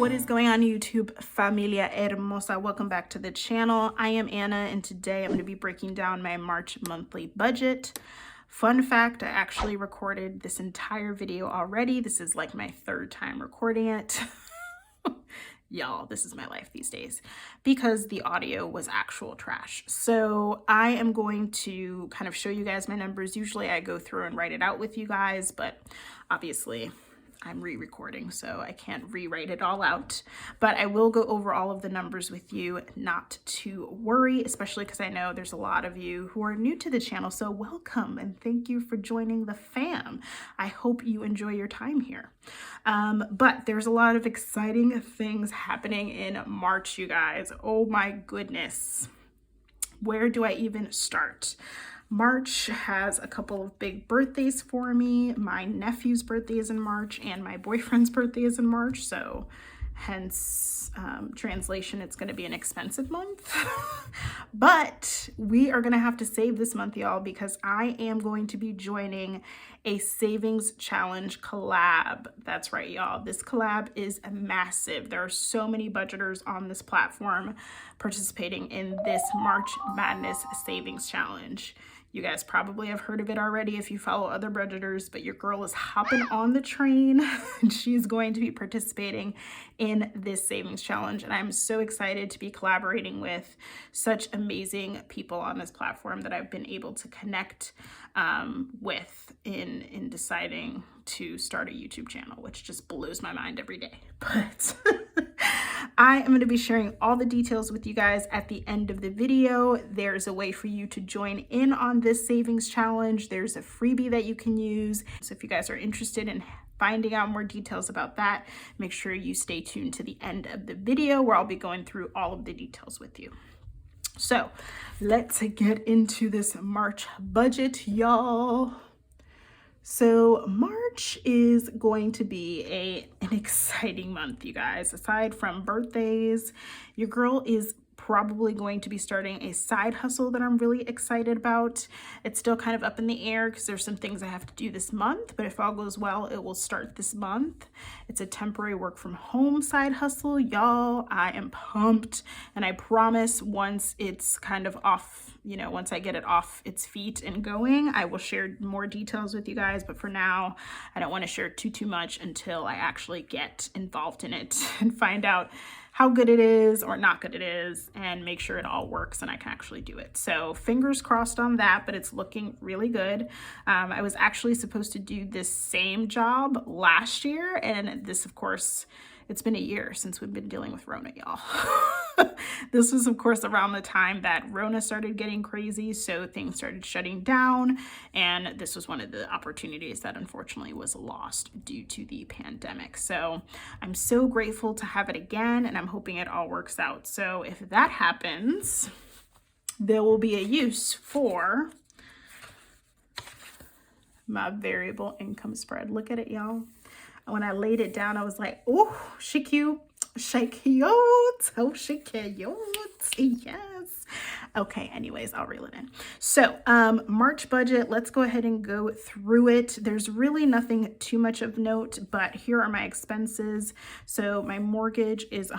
What is going on, YouTube familia hermosa? Welcome back to the channel. I am Anna, and today I'm going to be breaking down my March monthly budget. Fun fact, I actually recorded this entire video already. This is like my third time recording it. Y'all, this is my life these days because the audio was actual trash. So I am going to kind of show you guys my numbers. Usually I go through and write it out with you guys, but obviously I'm re-recording, so I can't rewrite it all out, but I will go over all of the numbers with you, not to worry, especially because I know there's a lot of you who are new to the channel, so welcome and thank you for joining the fam. I hope you enjoy your time here. But there's a lot of exciting things happening in March, you guys. Oh my goodness. Where do I even start? March has a couple of big birthdays for me. My nephew's birthday is in March and my boyfriend's birthday is in March. So hence translation, it's going to be an expensive month. But we are going to have to save this month, y'all, because I am going to be joining a savings challenge collab. That's right, y'all. This collab is massive. There are so many budgeters on this platform participating in this March Madness savings challenge. You guys probably have heard of it already if you follow other budgeters, but your girl is hopping on the train and she's going to be participating in this savings challenge. And I'm so excited to be collaborating with such amazing people on this platform that I've been able to connect with in deciding to start a YouTube channel, which just blows my mind every day. But I am going to be sharing all the details with you guys at the end of the video. There's a way for you to join in on this savings challenge. There's a freebie that you can use. So if you guys are interested in finding out more details about that, make sure you stay tuned to the end of the video where I'll be going through all of the details with you. So let's get into this March budget, y'all. So March is going to be an exciting month, you guys. Aside from birthdays, your girl is probably going to be starting a side hustle that I'm really excited about. It's still kind of up in the air because there's some things I have to do this month, but if all goes well, it will start this month. It's a temporary work from home side hustle. Y'all, I am pumped, and I promise once it's kind of off, you know, once I get it off its feet and going, I will share more details with you guys. But for now, I don't want to share too much until I actually get involved in it and find out how good it is or not good it is and make sure it all works and I can actually do it. So fingers crossed on that, but it's looking really good. I was actually supposed to do this same job last year, and this, of course, it's been a year since we've been dealing with Rona, y'all. This was, of course, around the time that Rona started getting crazy, so things started shutting down, and this was one of the opportunities that unfortunately was lost due to the pandemic. So I'm so grateful to have it again, and I'm hoping it all works out. So if that happens, there will be a use for my variable income spread. Look at it, y'all. When I laid it down, I was like, oh, she cute. She cute. Oh, she cute. Yes. Okay, anyways, I'll reel it in. So March budget, let's go ahead and go through it. There's really nothing too much of note, but here are my expenses. So my mortgage is I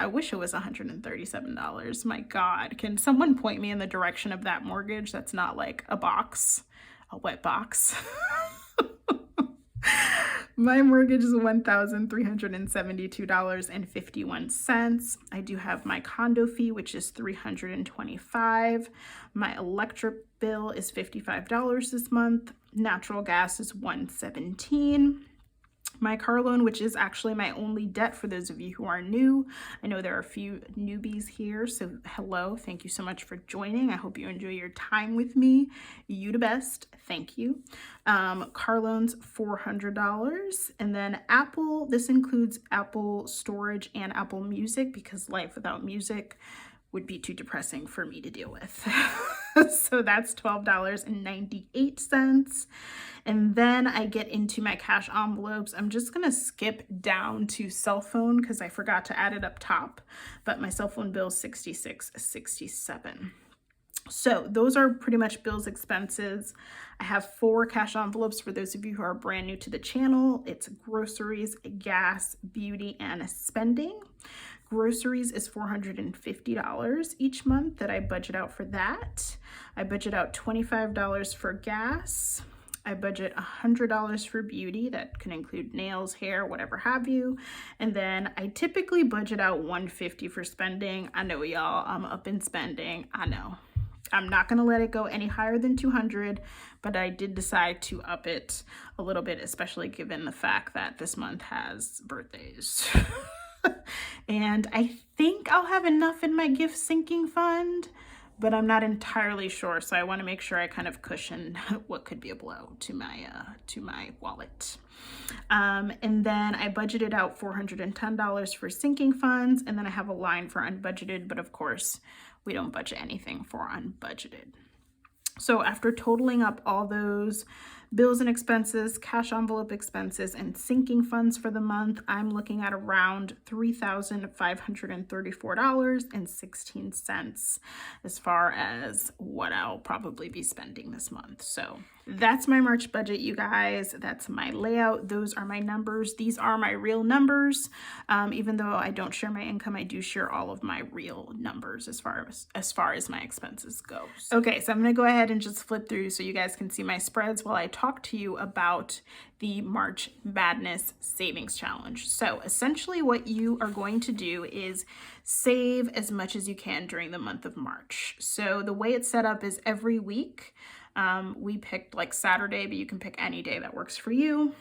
wish it was $137. My God, can someone point me in the direction of that mortgage that's not like a box, a wet box? My mortgage is $1,372.51. I do have my condo fee, which is $325. My electric bill is $55 this month. Natural gas is $117. My car loan, which is actually my only debt for those of you who are new. I know there are a few newbies here, so hello, thank you so much for joining. I hope you enjoy your time with me. You the best, thank you. Car loans, $400. And then Apple, this includes Apple storage and Apple Music because life without music would be too depressing for me to deal with. So that's $12.98. And then I get into my cash envelopes. I'm just gonna skip down to cell phone because I forgot to add it up top, but my cell phone bill is $66.67. So those are pretty much bills, expenses. I have 4 cash envelopes for those of you who are brand new to the channel. It's groceries, gas, beauty, and spending. Groceries is $450 each month that I budget out for that. I budget out $25 for gas. I budget $100 for beauty. That can include nails, hair, whatever have you. And then I typically budget out $150 for spending. I know y'all, I'm up in spending. I know. I'm not going to let it go any higher than $200, but I did decide to up it a little bit, especially given the fact that this month has birthdays. And I think I'll have enough in my gift sinking fund, but I'm not entirely sure. So I want to make sure I kind of cushion what could be a blow to my wallet. And then I budgeted out $410 for sinking funds, and then I have a line for unbudgeted, but of course we don't budget anything for unbudgeted. So after totaling up all those bills and expenses, cash envelope expenses, and sinking funds for the month, I'm looking at around $3,534.16 as far as what I'll probably be spending this month. So that's my March budget, you guys. That's my layout. Those are my numbers. These are my real numbers. Even though I don't share my income, I do share all of my real numbers as far as my expenses go. Okay, so I'm going to go ahead and just flip through so you guys can see my spreads while I talk to you about the March Madness Savings Challenge. So essentially what you are going to do is save as much as you can during the month of March. So the way it's set up is every week, we picked like Saturday, but you can pick any day that works for you.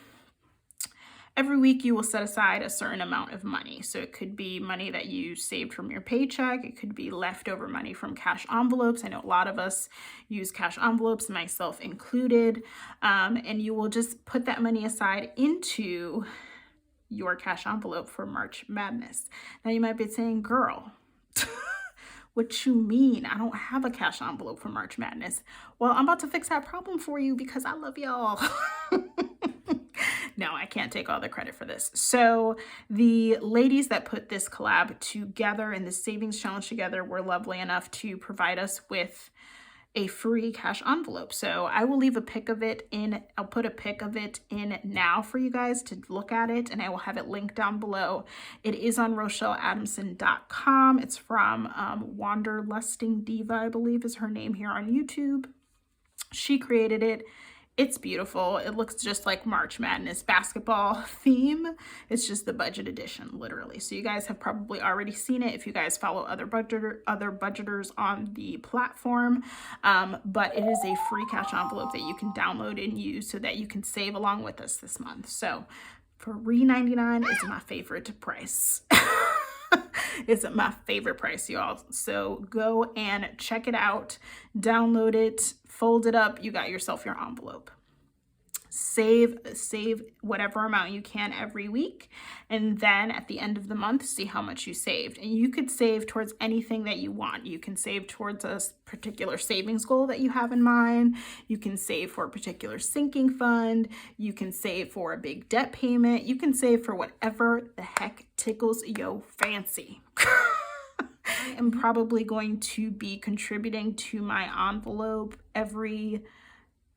Every week you will set aside a certain amount of money. So it could be money that you saved from your paycheck. It could be leftover money from cash envelopes. I know a lot of us use cash envelopes, myself included. And you will just put that money aside into your cash envelope for March Madness. Now you might be saying, girl, what you mean? I don't have a cash envelope for March Madness. Well, I'm about to fix that problem for you because I love y'all. No, I can't take all the credit for this. So the ladies that put this collab together and this savings challenge together were lovely enough to provide us with a free cash envelope. So I will leave a pic of it in, I'll put a pic of it in now for you guys to look at it, and I will have it linked down below. It is on RochelleAdamson.com. It's from Wanderlusting Diva, I believe is her name here on YouTube. She created it. It's beautiful. It looks just like March Madness basketball theme. It's just the budget edition, literally. So you guys have probably already seen it if you guys follow other budgeters on the platform. But it is a free cash envelope that you can download and use so that you can save along with us this month. So $3.99 is my favorite price. It's my favorite price, y'all. So go and check it out, download it, fold it up. You got yourself your envelope. Save whatever amount you can every week, and then at the end of the month, see how much you saved. And you could save towards anything that you want. You can save towards a particular savings goal that you have in mind. You can save for a particular sinking fund. You can save for a big debt payment. You can save for whatever the heck tickles your fancy. I am probably going to be contributing to my envelope every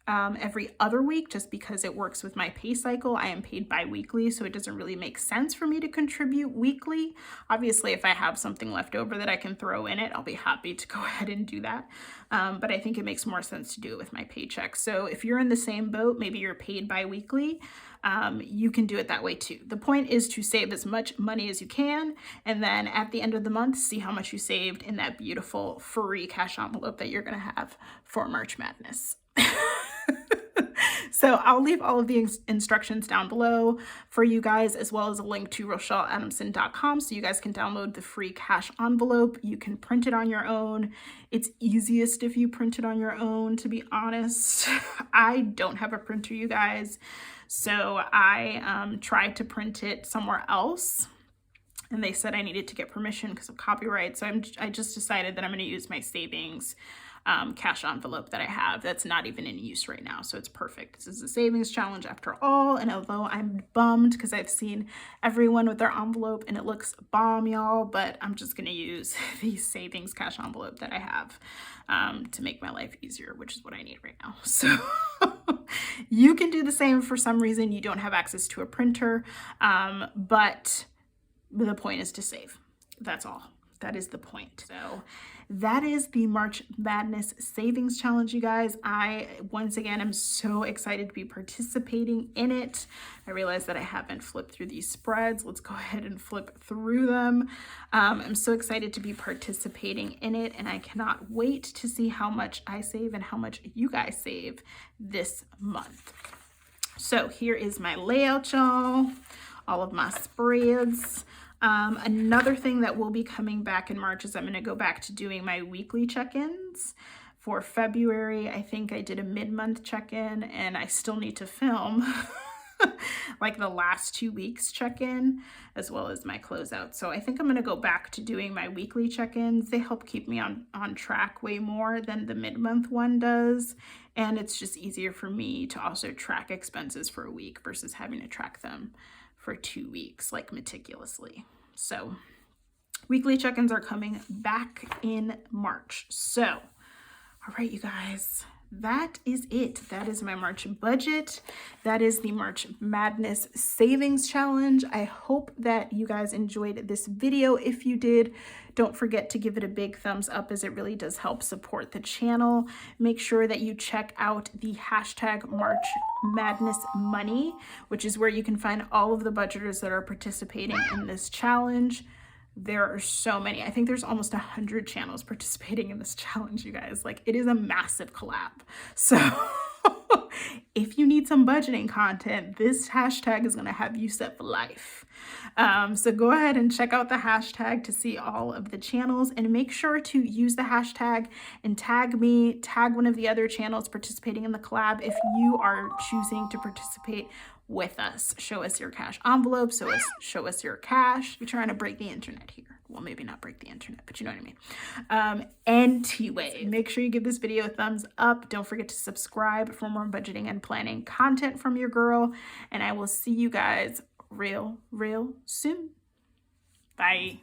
other week, just because it works with my pay cycle. I am paid bi-weekly, so it doesn't really make sense for me to contribute weekly. Obviously, if I have something left over that I can throw in it, I'll be happy to go ahead and do that. But I think it makes more sense to do it with my paycheck. So if you're in the same boat, maybe you're paid bi-weekly, you can do it that way too. The point is to save as much money as you can, and then at the end of the month, see how much you saved in that beautiful free cash envelope that you're gonna have for March Madness. So I'll leave all of the instructions down below for you guys, as well as a link to RochelleAdamson.com so you guys can download the free cash envelope. You can print it on your own. It's easiest if you print it on your own, to be honest. I don't have a printer, you guys, so I tried to print it somewhere else. and they said I needed to get permission because of copyright. So I just decided that I'm going to use my savings cash envelope that I have that's not even in use right now. So it's perfect. This is a savings challenge after all. And although I'm bummed because I've seen everyone with their envelope and it looks bomb, y'all, but I'm just going to use the savings cash envelope that I have to make my life easier, which is what I need right now. So you can do the same. For some reason you don't have access to a printer, but the point is to save. That's all. That is the point. So that is the March Madness Savings Challenge, you guys. I, once again, am so excited to be participating in it. I realize that I haven't flipped through these spreads. Let's go ahead and flip through them. I'm so excited to be participating in it, and I cannot wait to see how much I save and how much you guys save this month. So here is my layout, y'all. All of my spreads. Another thing that will be coming back in March is I'm going to go back to doing my weekly check-ins. For February, I think I did a mid-month check-in, and I still need to film like the last 2 weeks check-in as well as my closeout. So I think I'm going to go back to doing my weekly check-ins. They help keep me on track way more than the mid-month one does. And it's just easier for me to also track expenses for a week versus having to track them for 2 weeks, like meticulously. So weekly check-ins are coming back in March. So, all right, you guys, that is it. That is my March budget. That is the March Madness Savings Challenge. I hope that you guys enjoyed this video. If you did, don't forget to give it a big thumbs up, as it really does help support the channel. Make sure that you check out the hashtag March Madness Money, which is where you can find all of the budgeters that are participating in this challenge. There are so many. I think there's almost 100 channels participating in this challenge, you guys. Like, it is a massive collab. So if you need some budgeting content, this hashtag is going to have you set for life. So go ahead and check out the hashtag to see all of the channels, and make sure to use the hashtag and tag me, tag one of the other channels participating in the collab if you are choosing to participate with us. Show us your cash envelope, show us your cash. We're trying to break the internet here. Well, maybe not break the internet, but you know what I mean. Anyway, make sure you give this video a thumbs up. Don't forget to subscribe for more budgeting and planning content from your girl. And I will see you guys real soon. Bye.